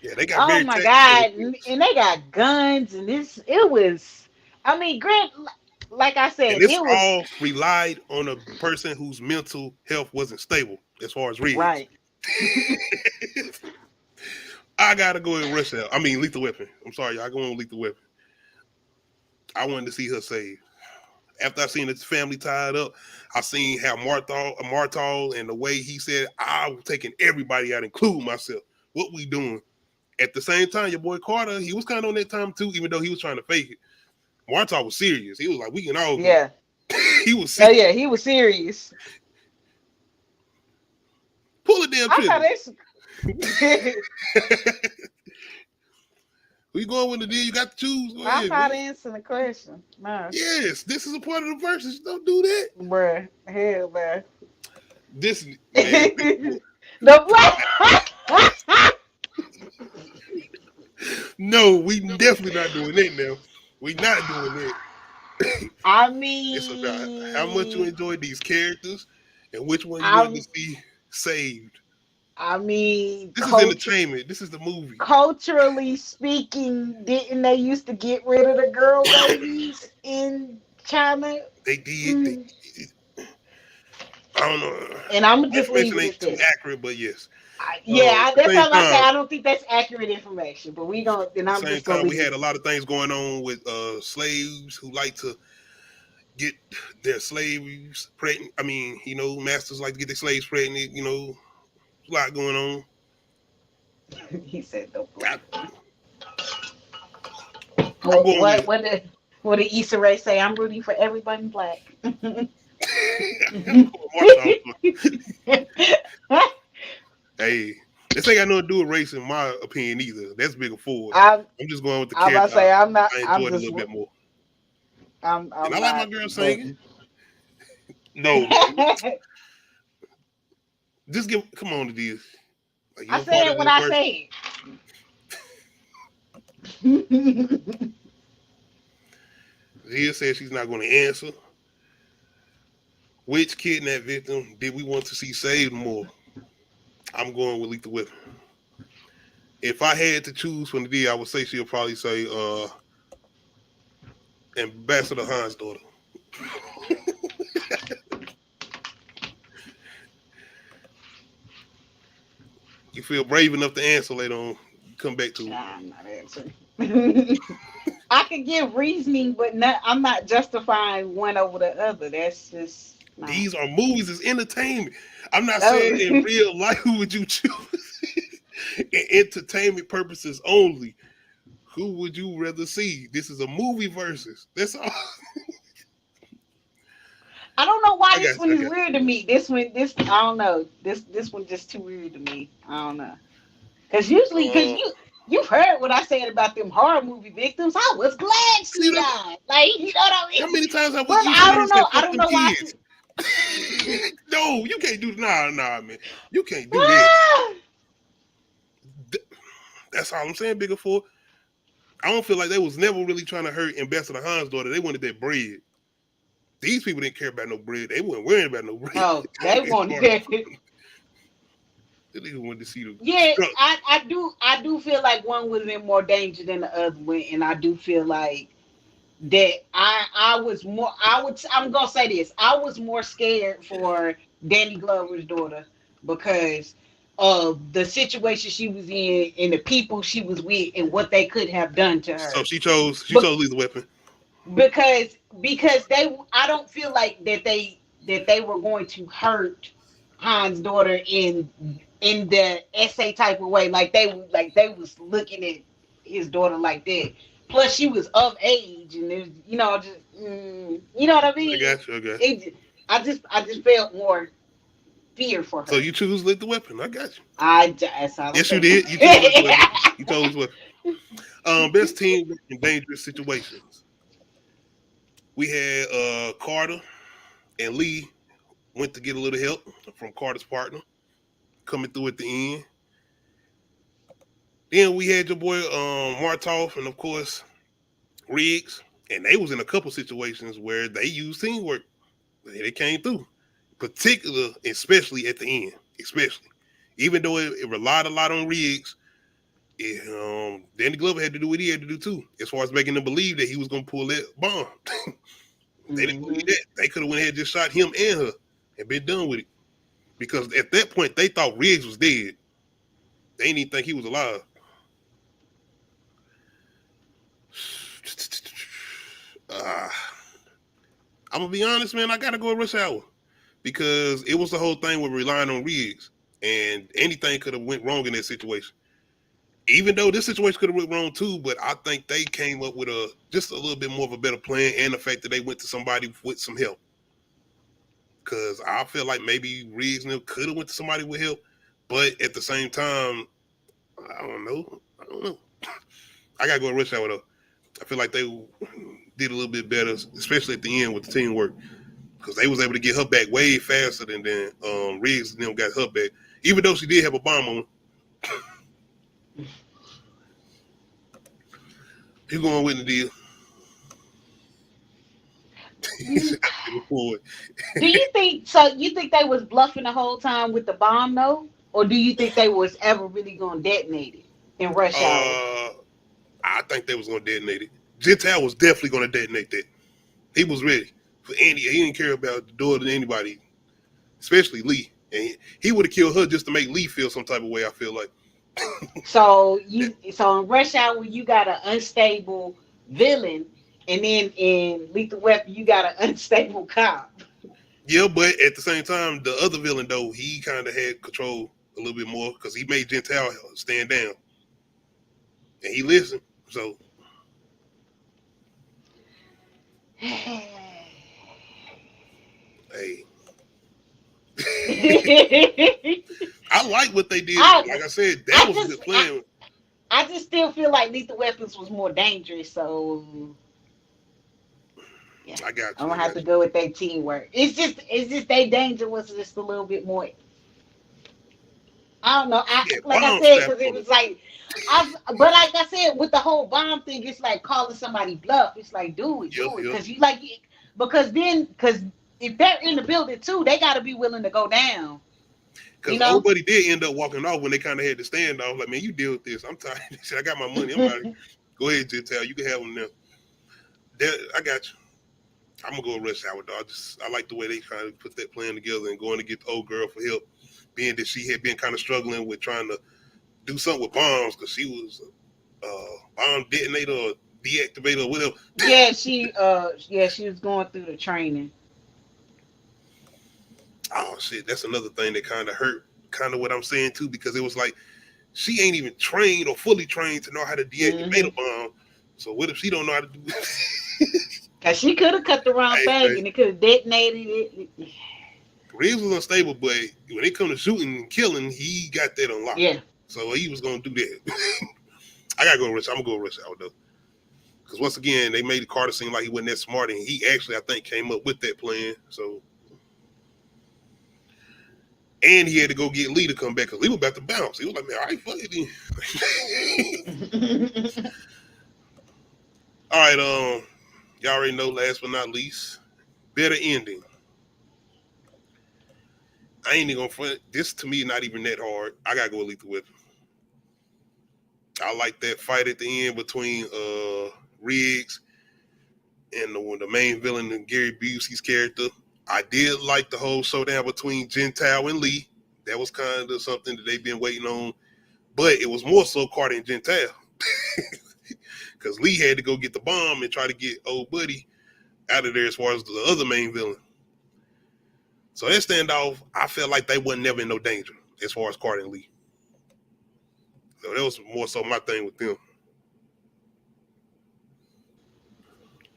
Yeah, they got Oh very my tactical God! with this. And they got guns, and it was. I mean, Grant, like I And said, this it was all relied on a person whose mental health wasn't stable as far as Riggs. right. I gotta go with Rush Hour. I mean Lethal Weapon. I'm sorry, y'all going with Lethal Weapon. I wanted to see her saved. After I seen his family tied up, I seen how Martal and the way he said, I'm taking everybody out, including myself. What we doing? At the same time, your boy Carter, he was kind of on that time too, even though he was trying to fake it. Martal was serious. He was like, we can all go. Yeah. He was Oh serious. yeah, he was serious. Pull a damn I thought trigger. that's. We going with the deal. You got to choose. Go I ahead, thought man. answering the question. No. Yes, this is a part of the verses. Don't do that. Bruh. Hell, bruh. This man. The black. No, we definitely not doing that now. We not doing that. I mean, It's about how much you enjoy these characters and which one you want to see saved. I mean, This is entertainment. This is the movie. Culturally speaking, didn't they used to get rid of the girl babies in China? They did. I don't know. And I'm just Information leaving ain't too accurate, but yes. That's how I say. I don't think that's accurate information, but we gonna. And I'm Same just gonna. time, we had a lot of things going on with slaves who like to get their slaves pregnant. I mean, masters like to get their slaves pregnant. A lot going on. He said the black. What did Issa Rae say? I'm rooting for everybody black. Hey, this ain't got nothing to do with race, in my opinion, either. That's bigger forward. I'm just going with the character. I'm about to say I'm not. I enjoyed it a little bit more. And I like my girl singing. No, just come on to this. Like, I said what I said. Zia said she's not going to answer. Which kidnapped victim did we want to see saved more? I'm going with Lethal Weapon. If I had to choose from the deal, I would say she'll probably say Ambassador Han's daughter. You feel brave enough to answer later on. Come back to it. Nah, I'm not answering. I could give reasoning, but I'm not justifying one over the other. That's just. No. These are movies. It's entertainment. I'm not saying in real life who would you choose. In entertainment purposes only. Who would you rather see? This is a movie versus. That's all. I don't know why this one is weird to me. I don't know. This one just too weird to me. I don't know. Because usually, you've heard what I said about them horror movie victims. I was glad she died. Like, you know what I mean? How many times have we? I don't know why. No, you can't do nah, man. You can't do that. That's all I'm saying, Bigger Four. I don't feel like they was never really trying to hurt Ambassador Han's daughter. They wanted that bread. These people didn't care about no bread. They weren't worrying about no bread. Oh, they wanted that. They didn't want to see them. Yeah, I do feel like one was in more danger than the other one, and I do feel like that I'm gonna say this. I was more scared for Danny Glover's daughter because of the situation she was in and the people she was with and what they could have done to her. So she chose Lethal Weapon. Because I don't feel like that they were going to hurt Han's daughter in the essay type of way. Like they was looking at his daughter like that. Plus, she was of age, and there's, you know what I mean. I got you. Okay. I just felt more fear for her. So you choose Lethal Weapon. I got you. Yes, you did. You chose Lethal Weapon. You chose Weapon. Best team in dangerous situations. We had Carter and Lee went to get a little help from Carter's partner coming through at the end. Then we had your boy Martoff and, of course, Riggs. And they was in a couple situations where they used teamwork. They came through. Especially at the end. Especially. Even though it relied a lot on Riggs, Danny Glover had to do what he had to do, too. As far as making them believe that he was going to pull that bomb. They didn't believe that. They could have went ahead and just shot him and her and been done with it. Because at that point, they thought Riggs was dead. They didn't even think he was alive. Uh, I'm gonna be honest, man. I gotta go with Rush Hour because it was the whole thing with relying on Riggs, and anything could have went wrong in that situation. Even though this situation could have went wrong too, but I think they came up with just a little bit more of a better plan, and the fact that they went to somebody with some help. Because I feel like maybe Riggs could have went to somebody with help, but at the same time, I don't know. I don't know. I gotta go with Rush Hour though. I feel like they did a little bit better, especially at the end with the teamwork, because they was able to get her back way faster than Riggs and them got her back. Even though she did have a bomb on her. You going with the deal? Do you think so? You think they was bluffing the whole time with the bomb, though, or do you think they was ever really gonna detonate it in rush hour? I think they was gonna detonate it. Gentile was definitely gonna detonate that. He was ready for Andy. He didn't care about doing it to anybody, especially Lee. And he would have killed her just to make Lee feel some type of way. I feel like. So in rush hour you got an unstable villain, and then in Lethal Weapon you got an unstable cop. Yeah, but at the same time, the other villain though, he kind of had control a little bit more because he made Gentile stand down, and he listened. So, hey, I like what they did. I Like I said, that I was a just good plan. I just still feel like Lethal Weapons was more dangerous. So yeah, I got I'm you. I gonna have got to you. go with that teamwork. It's just their danger was just a little bit more. I don't know. Yeah, Like I bomb said, strapped because it on him. was like but like I said, with the whole bomb thing, it's like calling somebody bluff. It's like Yeah, do it, yeah. because you like it. Because if they're in the building too, they got to be willing to go down. You Because old know. buddy did end up walking off when they kind of had to stand off. Like, man, you deal with this. I'm tired. He said, I got my money. I'm out of here. Go ahead, Gentile. You can have them now. I got you. I'm gonna go with Rush Hour, dog. I like the way they kind of put that plan together and going to get the old girl for help, being that she had been kind of struggling with trying to do something with bombs because she was bomb detonator or deactivator or whatever. she was going through the training. Oh shit, that's another thing that kind of hurt. Kind of what I'm saying too, because it was like she ain't even trained or fully trained to know how to deactivate Mm-hmm. a bomb. So what if she don't know how to do it? Cause she could have cut the wrong Hey, thing man, and it could have detonated it. Reeves was unstable, but when it come to shooting and killing, he got that unlocked. Yeah. So he was gonna do that. I gotta go Rush. I'm gonna go Rush Hour though, because once again they made Carter seem like he wasn't that smart, and he actually I think came up with that plan. So and he had to go get Lee to come back because Lee was about to bounce. He was like, man, all right, fuck it then. All right, y'all already know. Last but not least, better ending. I ain't even gonna front. This to me not even that hard. I gotta go with Lethal Weapon. I like that fight at the end between Riggs and the main villain and Gary Busey's character. I did like the whole showdown between Gentile and Lee. That was kind of something that they've been waiting on. But it was more so Carter and Gentile. Because Lee had to go get the bomb and try to get old buddy out of there as far as the other main villain. So that standoff, I felt like they wasn't never in no danger as far as Carter and Lee. So that was more so my thing with them.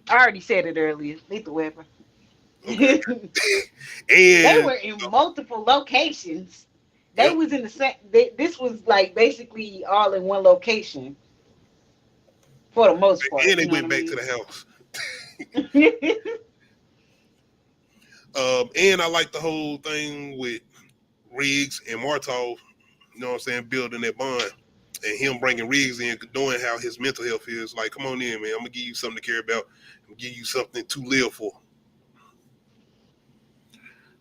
I already said it earlier. Lethal Weapon. Okay. They And were in multiple locations. They yep. was in the same. This was like basically all in one location for the most part. And they You know what went I back to mean? the house. And I like the whole thing with Riggs and Martov, you know what I'm saying, building that bond. And him bringing Riggs in, knowing how his mental health is. Like, come on in, man. I'm going to give you something to care about. I'm going to give you something to live for.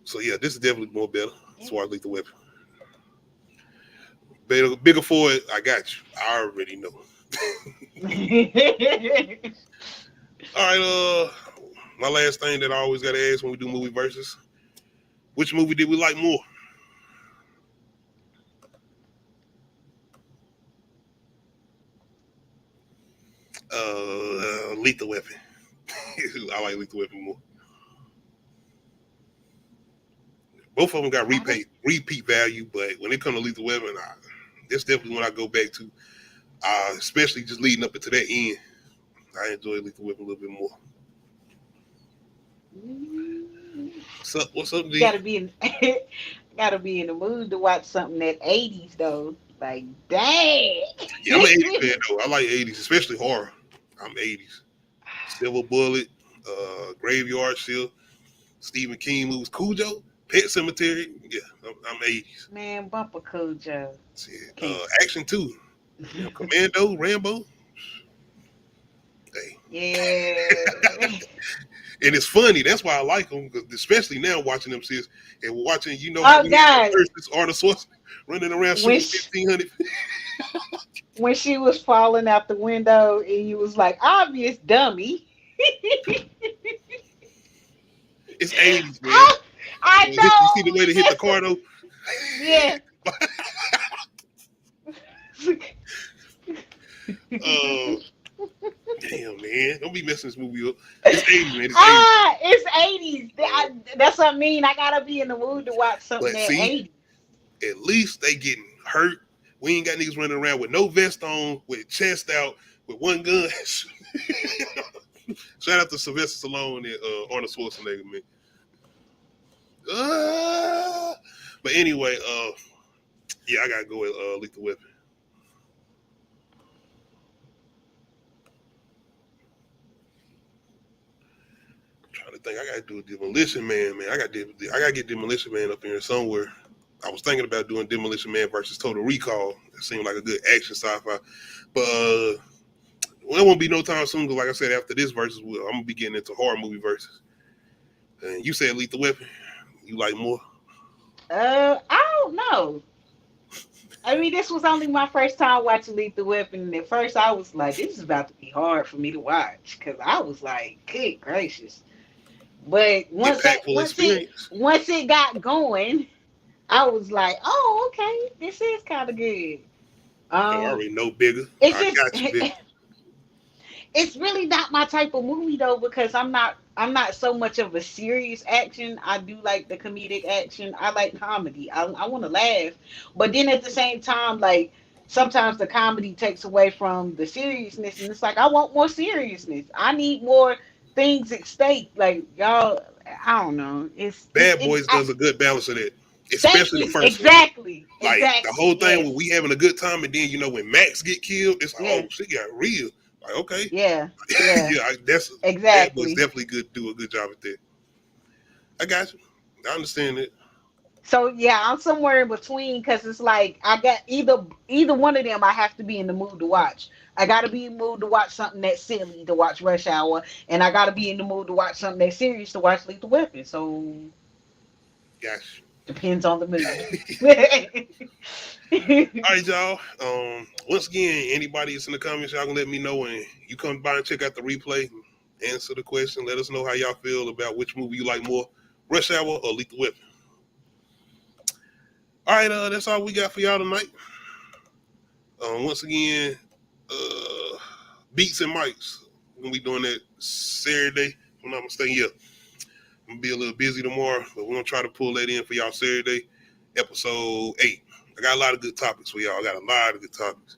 So, yeah, this is definitely more better as far as Lethal Weapon. Bigger for it, I got you. I already know. All right, my last thing that I always got to ask when we do movie versus, which movie did we like more? Lethal Weapon. I like Lethal Weapon more. Both of them got repeat value, but when it comes to Lethal Weapon, that's definitely when I go back to. Especially just leading up into that end, I enjoy Lethal Weapon a little bit more. What's up, D? Gotta be in, gotta be in the mood to watch something that 80s though. Like, dang. Yeah, I'm an 80s fan though. I like 80s, especially horror. I'm 80s. Silver Bullet, Graveyard Shift, Stephen King movies, Cujo, Pet Cemetery. Yeah, I'm 80s. Man, Bumper Cujo. Action too. Commando, Rambo. Hey. Yeah. And it's funny. That's why I like them, because especially now watching them sis and watching, Oh God, Arnold Schwarzenegger running around shooting 1,500. When she was falling out the window and you was like, obvious dummy. It's 80s, man. I know. You see the way they hit the car though? Yeah. Damn, man. Don't be messing this movie up. It's 80s, man. It's 80s. It's 80s. That's what I mean. I gotta be in the mood to watch something that's 80s. At least they getting hurt. We ain't got niggas running around with no vest on, with chest out, with one gun. Shout out to Sylvester Stallone and Arnold Schwarzenegger, man. But anyway, yeah, I gotta go with Lethal Weapon. Trying to think, I gotta do a Demolition Man, man. I gotta get Demolition Man up in here somewhere. I was thinking about doing Demolition Man versus Total Recall. It seemed like a good action sci-fi, but there won't be no time soon. Because like I said, after this versus, I'm gonna be getting into horror movie versus. And you said Lethal Weapon. You like more? I don't know. I mean, this was only my first time watching Lethal Weapon, and at first I was like, "This is about to be hard for me to watch," because I was like, "Good gracious!" But once it got going, I was like, "Oh, okay, this is kind of good." I already know bigger. Got you, bigger. It's really not my type of movie though, because I'm not so much of a serious action. I do like the comedic action. I like comedy. I want to laugh, but then at the same time, like sometimes the comedy takes away from the seriousness, and it's like I want more seriousness. I need more things at stake. Like y'all, I don't know. Bad Boys does a good balance of that. Especially the first one. Like the whole thing when we having a good time, and then when Max get killed, it's like, oh, shit got real. Like, okay. Yeah. That's exactly. That was definitely good. Do a good job at that. I got you. I understand it. So yeah, I'm somewhere in between, because it's like I got either one of them. I have to be in the mood to watch. I got to be in the mood to watch something that's silly to watch Rush Hour, and I got to be in the mood to watch something that's serious to watch Lethal Weapon. So, gosh, depends on the mood. All right, y'all. Once again, anybody that's in the comments, y'all can let me know, and you come by and check out the replay, answer the question, let us know how y'all feel about which movie you like more, Rush Hour or Lethal Weapon. All right, that's all we got for y'all tonight. Once again, Beats and Mics. We're gonna be doing that Saturday. If I'm not mistaken, yeah. I'm gonna be a little busy tomorrow, but we're gonna try to pull that in for y'all Saturday, episode 8. I got a lot of good topics for y'all. I got a lot of good topics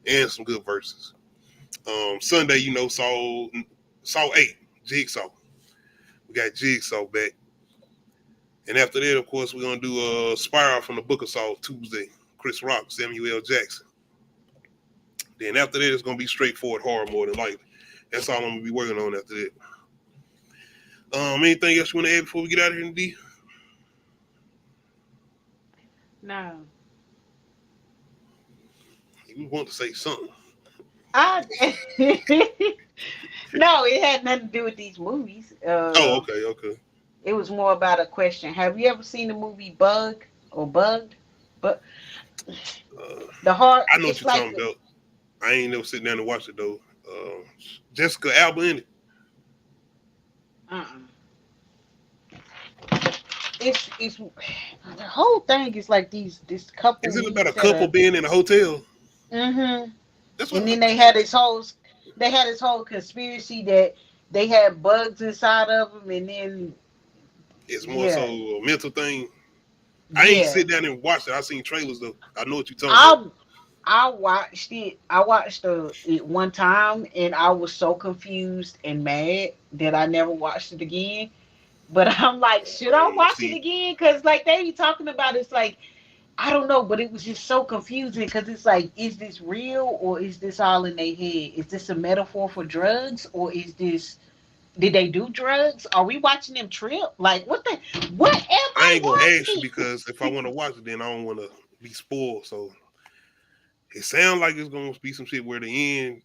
and some good verses. Sunday, Saw 8, Jigsaw. We got Jigsaw back. And after that, of course, we're going to do a Spiral from the Book of Saw Tuesday. Chris Rock, Samuel L. Jackson. Then after that, it's going to be straightforward horror more than likely. That's all I'm going to be working on after that. Anything else you want to add before we get out of here, D? No. You want to say something. No, it had nothing to do with these movies. Okay. It was more about a question. Have you ever seen the movie Bug or Bugged? But the heart. I know what you're talking about. I ain't never sit down and watch it though. Jessica Alba in it. It's the whole thing is like this couple. Is it about a couple being in a hotel? Mm-hmm. And then they had this whole conspiracy that they had bugs inside of them, and then It's more so yeah, a mental thing. I ain't yeah. sit down and watch it. I seen trailers though. I know what you're talking about. I I watched it. I watched it one time, and I was so confused and mad that I never watched it again. But I'm like, should I watch it See, again? Because like they be talking about, it's like I don't know, but it was just so confusing because it's like, is this real or is this all in their head? Is this a metaphor for drugs or is this, did they do drugs? Are we watching them trip? Like what am I I ain't gonna ask you watching? because if I want to watch it, then I don't want to be spoiled. So it sounds like it's gonna be some shit where the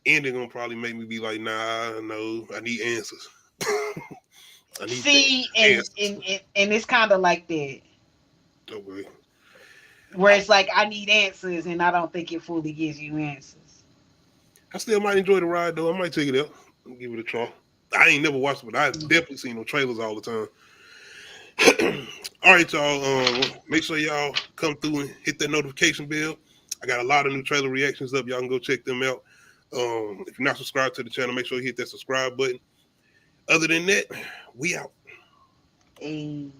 ending gonna probably make me be like, nah, no, I need answers. I need See, the answers. and it's kind of like that, Okay. where I, it's like I need answers, and I don't think it fully gives you answers. I still might enjoy the ride though. I might take it out and give it a try. I ain't never watched it, but I definitely seen no trailers all the time. All right, y'all. Make sure y'all come through and hit that notification bell. I got a lot of new trailer reactions up. Y'all can go check them out. If you're not subscribed to the channel, make sure you hit that subscribe button. Other than that, we out. And